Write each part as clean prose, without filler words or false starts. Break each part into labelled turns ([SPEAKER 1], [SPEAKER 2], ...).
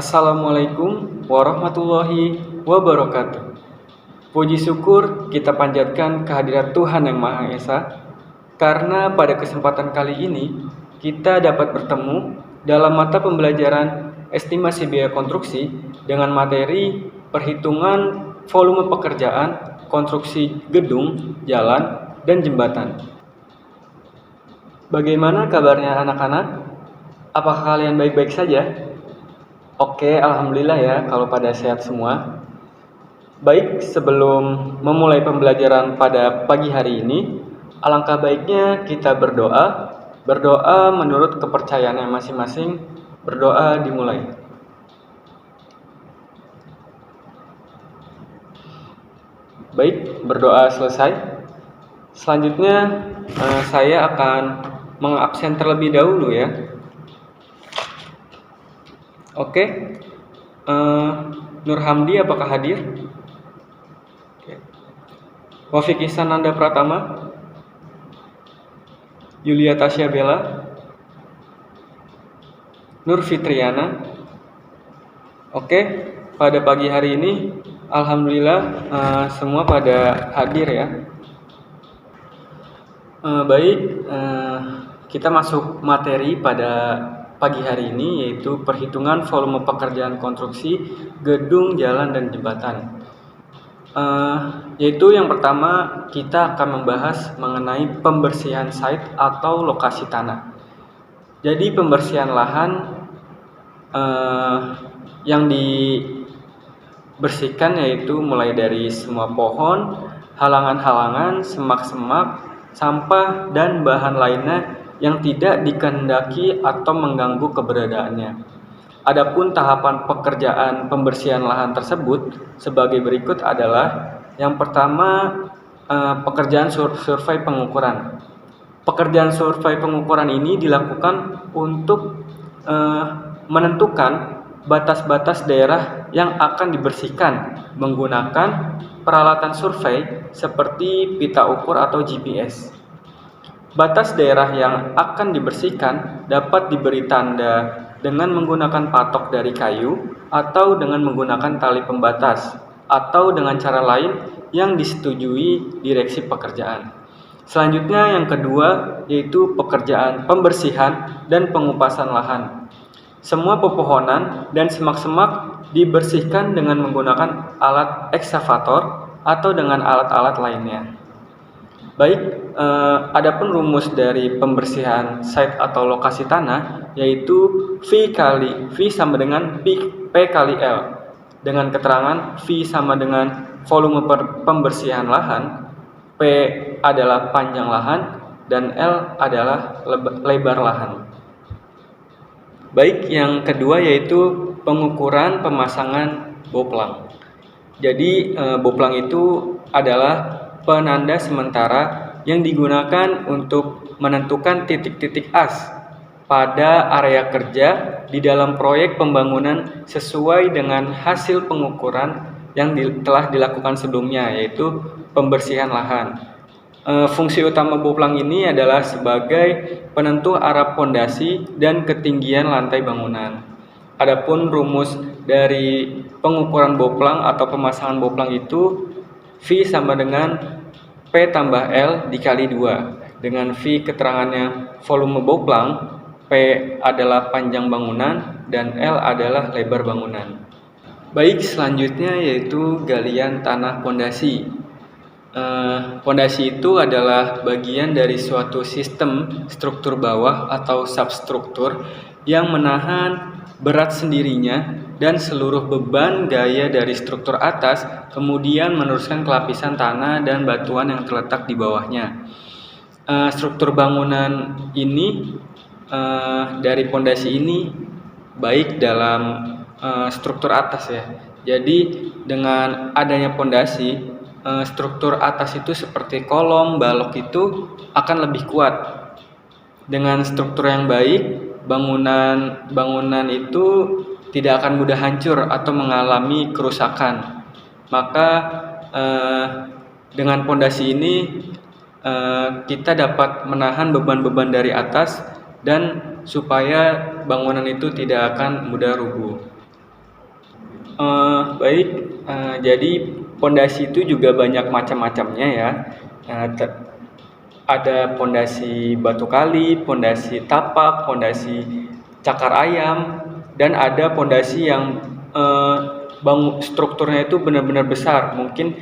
[SPEAKER 1] Assalamualaikum warahmatullahi wabarakatuh. Puji syukur kita panjatkan kehadirat Tuhan Yang Maha Esa, karena pada kesempatan kali ini kita dapat bertemu dalam mata pembelajaran estimasi biaya konstruksi dengan materi perhitungan volume pekerjaan konstruksi gedung, jalan, dan jembatan. Bagaimana kabarnya anak-anak? Apakah kalian baik-baik saja? Oke, alhamdulillah ya kalau pada sehat semua. Baik, sebelum memulai pembelajaran pada pagi hari ini, alangkah baiknya kita berdoa. Berdoa menurut kepercayaannya masing-masing. Berdoa dimulai. Baik, berdoa selesai. Selanjutnya saya akan mengabsen terlebih dahulu ya. Oke, Nur Hamdi apakah hadir? Oke. Wafiq Ihsananda Pratama, Yulia Tasya Bella, Nur Fitriana. Oke, pada pagi hari ini alhamdulillah semua pada hadir ya. Baik, kita masuk materi pada pagi hari ini, yaitu perhitungan volume pekerjaan konstruksi gedung, jalan, dan jembatan. Yaitu yang pertama kita akan membahas mengenai pembersihan site atau lokasi tanah. Jadi pembersihan lahan yang dibersihkan yaitu mulai dari semua pohon, halangan-halangan, semak-semak, sampah, dan bahan lainnya yang tidak dikehendaki atau mengganggu keberadaannya. Adapun tahapan pekerjaan pembersihan lahan tersebut sebagai berikut adalah: yang pertama, pekerjaan survei pengukuran. Pekerjaan survei pengukuran ini dilakukan untuk menentukan batas-batas daerah yang akan dibersihkan menggunakan peralatan survei seperti pita ukur atau GPS. Batas daerah yang akan dibersihkan dapat diberi tanda dengan menggunakan patok dari kayu atau dengan menggunakan tali pembatas atau dengan cara lain yang disetujui direksi pekerjaan. Selanjutnya yang kedua yaitu pekerjaan pembersihan dan pengupasan lahan. Semua pepohonan dan semak-semak dibersihkan dengan menggunakan alat ekskavator atau dengan alat-alat lainnya. Baik, adapun rumus dari pembersihan site atau lokasi tanah yaitu V sama dengan P kali L, dengan keterangan V sama dengan volume pembersihan lahan, P adalah panjang lahan, dan L adalah lebar lahan. Baik, yang kedua yaitu pengukuran pemasangan boplang. Jadi boplang itu adalah penanda sementara yang digunakan untuk menentukan titik-titik as pada area kerja di dalam proyek pembangunan sesuai dengan hasil pengukuran yang telah dilakukan sebelumnya, yaitu pembersihan lahan. Fungsi utama boplang ini adalah sebagai penentu arah pondasi dan ketinggian lantai bangunan. Adapun rumus dari pengukuran boplang atau pemasangan boplang itu V sama dengan P tambah L dikali 2, dengan V keterangannya volume boplang, P adalah panjang bangunan, dan L adalah lebar bangunan. Baik, selanjutnya yaitu galian tanah pondasi. Pondasi itu adalah bagian dari suatu sistem struktur bawah atau substruktur yang menahan berat sendirinya dan seluruh beban gaya dari struktur atas, kemudian meneruskan ke lapisan tanah dan batuan yang terletak di bawahnya. Struktur bangunan ini dari pondasi ini baik dalam struktur atas ya. Jadi dengan adanya pondasi, struktur atas itu seperti kolom, balok itu akan lebih kuat. Dengan struktur yang baik, bangunan itu tidak akan mudah hancur atau mengalami kerusakan. Maka dengan pondasi ini kita dapat menahan beban-beban dari atas dan supaya bangunan itu tidak akan mudah rubuh. Baik, jadi pondasi itu juga banyak macam-macamnya ya. Ada pondasi batu kali, pondasi tapak, pondasi cakar ayam, dan ada pondasi yang strukturnya itu benar-benar besar. Mungkin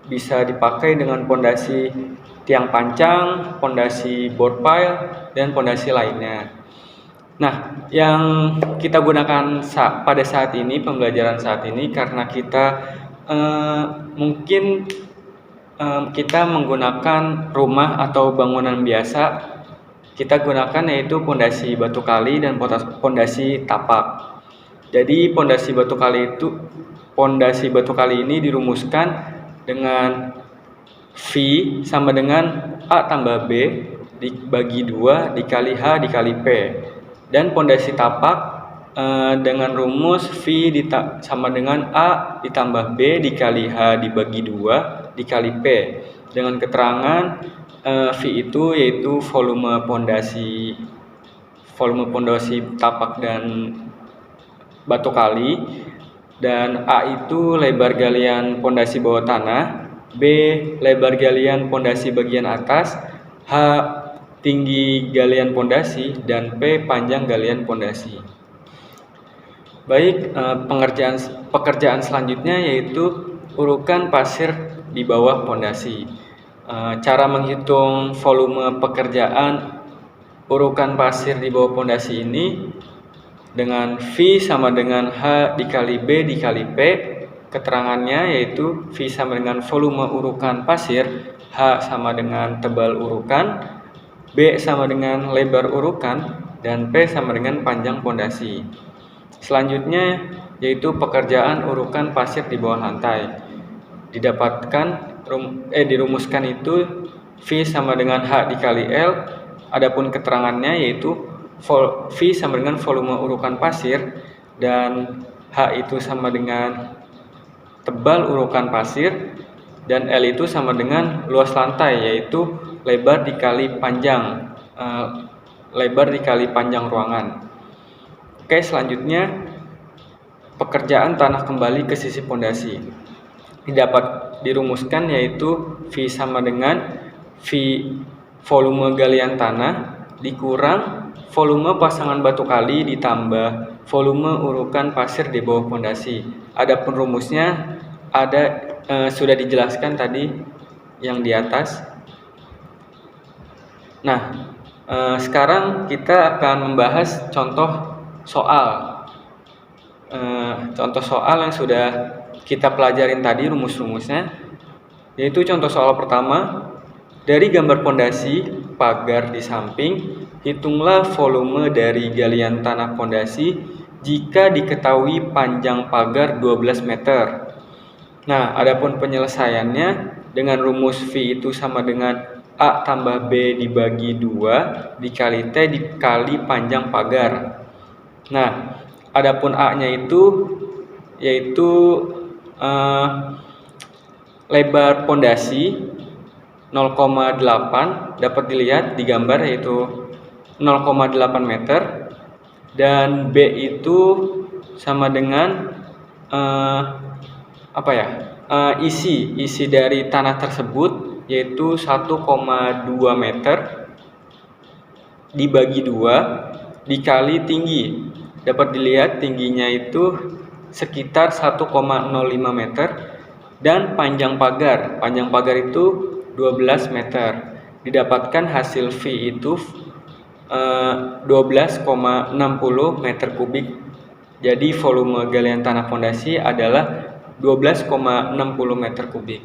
[SPEAKER 1] bisa dipakai dengan pondasi tiang pancang, pondasi board pile, dan pondasi lainnya. Nah, yang kita gunakan pada saat ini, pembelajaran saat ini, karena kita mungkin kita menggunakan rumah atau bangunan biasa, kita gunakan yaitu pondasi batu kali dan pondasi tapak. Jadi pondasi batu kali ini dirumuskan dengan V sama dengan A tambah B dibagi 2 dikali H dikali P. Dan pondasi tapak dengan rumus V sama dengan A ditambah B dikali H dibagi 2 dikali P, dengan keterangan V itu yaitu volume pondasi tapak dan batu kali, dan A itu lebar galian pondasi bawah tanah, B lebar galian pondasi bagian atas, H tinggi galian pondasi, dan P panjang galian pondasi. Baik, pekerjaan selanjutnya yaitu urukan pasir di bawah pondasi. Cara menghitung volume pekerjaan urukan pasir di bawah pondasi ini dengan V sama dengan H dikali B dikali P. Keterangannya yaitu V sama dengan volume urukan pasir, H sama dengan tebal urukan, B sama dengan lebar urukan, dan P sama dengan panjang pondasi. Selanjutnya yaitu pekerjaan urukan pasir di bawah lantai. Dirumuskan itu V sama dengan H dikali L. Adapun keterangannya yaitu V sama dengan volume urukan pasir, dan H itu sama dengan tebal urukan pasir, dan L itu sama dengan luas lantai, yaitu lebar dikali panjang ruangan. Oke, selanjutnya pekerjaan tanah kembali ke sisi pondasi dapat dirumuskan yaitu V sama dengan V volume galian tanah dikurang volume pasangan batu kali ditambah volume urukan pasir di bawah pondasi. Adapun rumusnya sudah dijelaskan tadi yang di atas. Nah, sekarang kita akan membahas contoh soal yang sudah kita pelajarin tadi rumus-rumusnya, yaitu contoh soal pertama. Dari gambar pondasi pagar di samping, hitunglah volume dari galian tanah pondasi jika diketahui panjang pagar 12 meter. Nah, adapun penyelesaiannya dengan rumus V itu sama dengan A tambah B dibagi 2 dikali T dikali panjang pagar. Nah, adapun A-nya itu yaitu lebar pondasi 0,8 dapat dilihat di gambar, yaitu 0,8 meter, dan B itu sama dengan isi dari tanah tersebut yaitu 1,2 meter dibagi 2 dikali tinggi. Dapat dilihat tingginya itu sekitar 1,05 meter, dan panjang pagar itu 12 meter. Didapatkan hasil V itu 12,60 meter kubik. Jadi volume galian tanah pondasi adalah 12,60 meter kubik.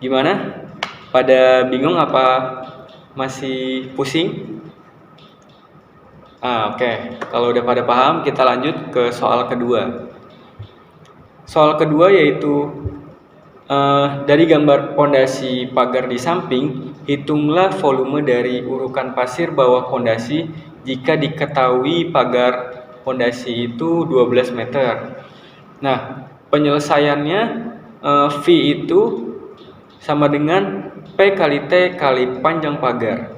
[SPEAKER 1] Gimana? Pada bingung apa masih pusing? Oke. Kalau udah pada paham, kita lanjut ke soal kedua. Soal kedua yaitu dari gambar pondasi pagar di samping, hitunglah volume dari urukan pasir bawah pondasi jika diketahui pagar pondasi itu 12 meter. Nah, penyelesaiannya V itu sama dengan P kali T kali panjang pagar.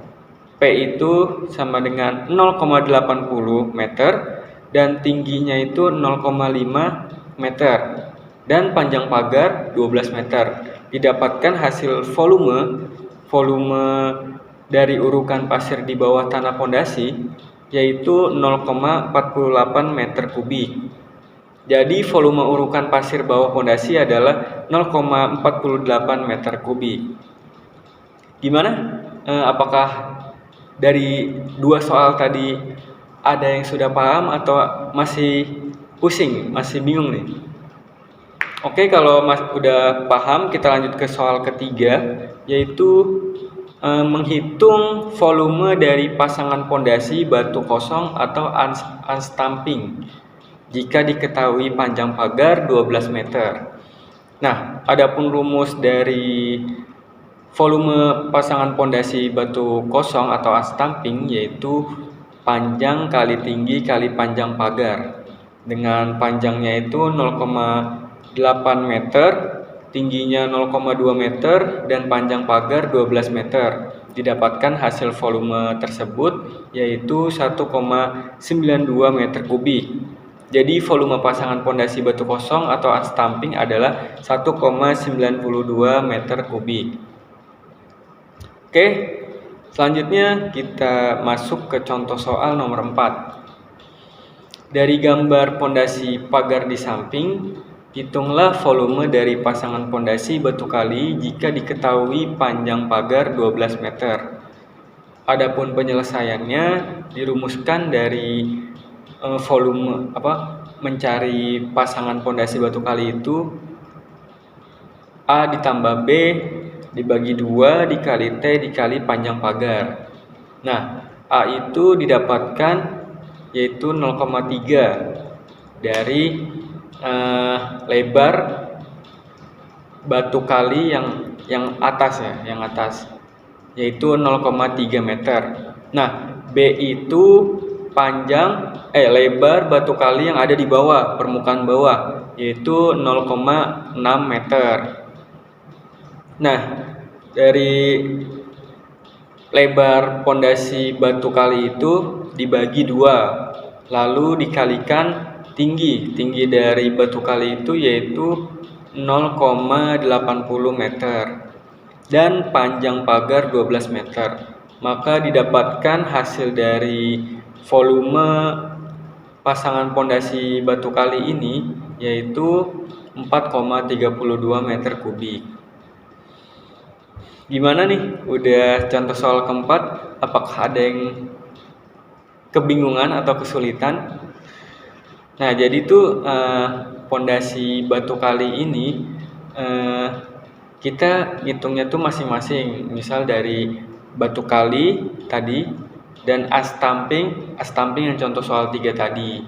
[SPEAKER 1] P itu sama dengan 0,80 meter dan tingginya itu 0,5 meter dan panjang pagar 12 meter. Didapatkan hasil volume dari urukan pasir di bawah tanah pondasi yaitu 0,48 meter kubik. Jadi volume urukan pasir bawah pondasi adalah 0,48 meter kubik. Gimana? Apakah dari dua soal tadi ada yang sudah paham atau masih pusing, masih bingung nih? Oke, kalau udah paham, kita lanjut ke soal ketiga, yaitu menghitung volume dari pasangan pondasi batu kosong atau unstamping jika diketahui panjang pagar 12 meter. Nah, adapun rumus dari volume pasangan pondasi batu kosong atau unstamping yaitu panjang kali tinggi kali panjang pagar. Dengan panjangnya itu 0,8 meter, tingginya 0,2 meter, dan panjang pagar 12 meter. Didapatkan hasil volume tersebut yaitu 1,92 meter kubik. Jadi volume pasangan pondasi batu kosong atau unstamping adalah 1,92 meter kubik. Oke, selanjutnya kita masuk ke contoh soal nomor 4. Dari gambar pondasi pagar di samping, hitunglah volume dari pasangan pondasi batu kali jika diketahui panjang pagar 12 meter. Adapun penyelesaiannya dirumuskan dari volume mencari pasangan pondasi batu kali itu A ditambah B dibagi 2 dikali T dikali panjang pagar. Nah, A itu didapatkan yaitu 0,3 dari lebar batu kali yang atas ya, yang atas yaitu 0,3 meter. Nah, B itu lebar batu kali yang ada di bawah, permukaan bawah, yaitu 0,6 meter. Nah, dari lebar pondasi batu kali itu dibagi 2, lalu dikalikan tinggi dari batu kali itu yaitu 0,80 meter dan panjang pagar 12 meter. Maka didapatkan hasil dari volume pasangan pondasi batu kali ini yaitu 4,32 meter kubik. Gimana nih? Udah contoh soal keempat, apakah ada yang kebingungan atau kesulitan? Nah, jadi tuh pondasi batu kali ini kita hitungnya tuh masing-masing. Misal dari batu kali tadi dan unstamping yang contoh soal 3 tadi.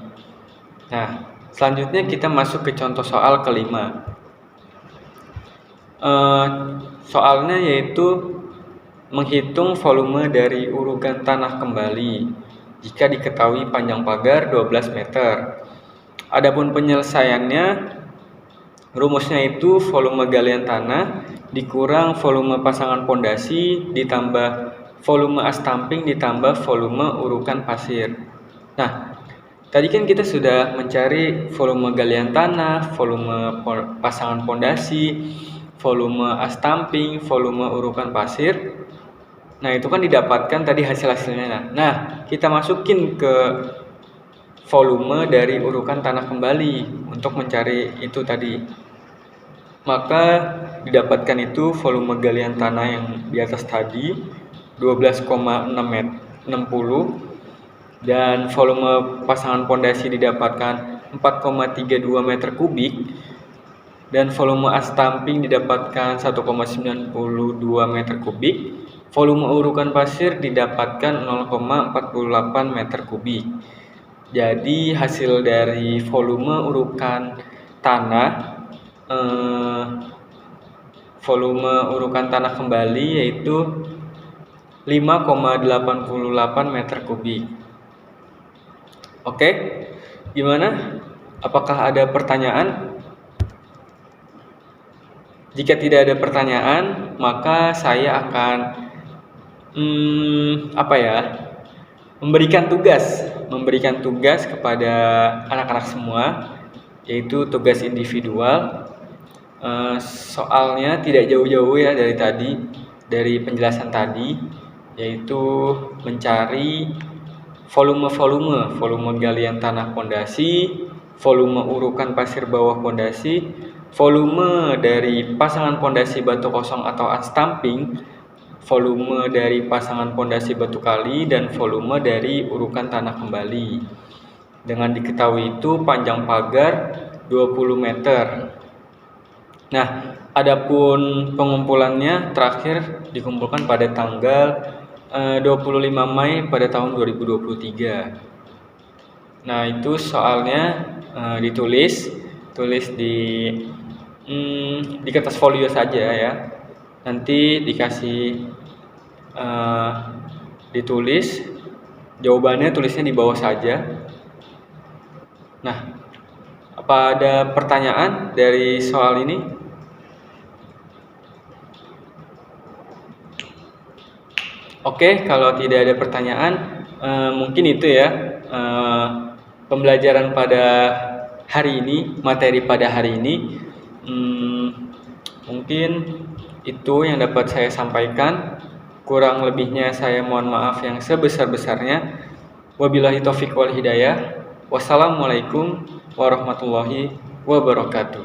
[SPEAKER 1] Nah, selanjutnya kita masuk ke contoh soal kelima. Soalnya yaitu menghitung volume dari urukan tanah kembali jika diketahui panjang pagar 12 meter. Adapun penyelesaiannya, rumusnya itu volume galian tanah dikurang volume pasangan pondasi ditambah volume unstamping ditambah volume urukan pasir. Nah, tadi kan kita sudah mencari volume galian tanah, volume pasangan pondasi, volume unstamping, volume urukan pasir. Nah, itu kan didapatkan tadi hasil-hasilnya. Nah, kita masukin ke volume dari urukan tanah kembali untuk mencari itu tadi. Maka didapatkan itu volume galian tanah yang di atas tadi 12,60 dan volume pasangan pondasi didapatkan 4,32 meter kubik dan volume unstamping didapatkan 1,92 meter kubik. Volume urukan pasir didapatkan 0,48 meter kubik. Jadi hasil dari volume urukan tanah kembali yaitu 5,88 meter kubik. Oke, gimana? Apakah ada pertanyaan? Jika tidak ada pertanyaan, maka saya akan memberikan tugas kepada anak-anak semua, yaitu tugas individual. Soalnya tidak jauh-jauh ya dari penjelasan tadi, yaitu mencari volume galian tanah pondasi, volume urukan pasir bawah pondasi, volume dari pasangan pondasi batu kosong atau unstamping, volume dari pasangan pondasi batu kali, dan volume dari urukan tanah kembali. Dengan diketahui itu panjang pagar 20 meter. Nah, adapun pengumpulannya terakhir dikumpulkan pada tanggal 25 Mei pada tahun 2023. Nah, itu soalnya ditulis di kertas folio saja ya. Nanti dikasih ditulis jawabannya, tulisnya di bawah saja. Nah, apa ada pertanyaan dari soal ini? Oke, kalau tidak ada pertanyaan, mungkin itu ya pembelajaran pada hari ini, materi pada hari ini. Mungkin itu yang dapat saya sampaikan. Kurang lebihnya saya mohon maaf yang sebesar-besarnya. Wabillahi taufiq wal hidayah. Wassalamualaikum warahmatullahi wabarakatuh.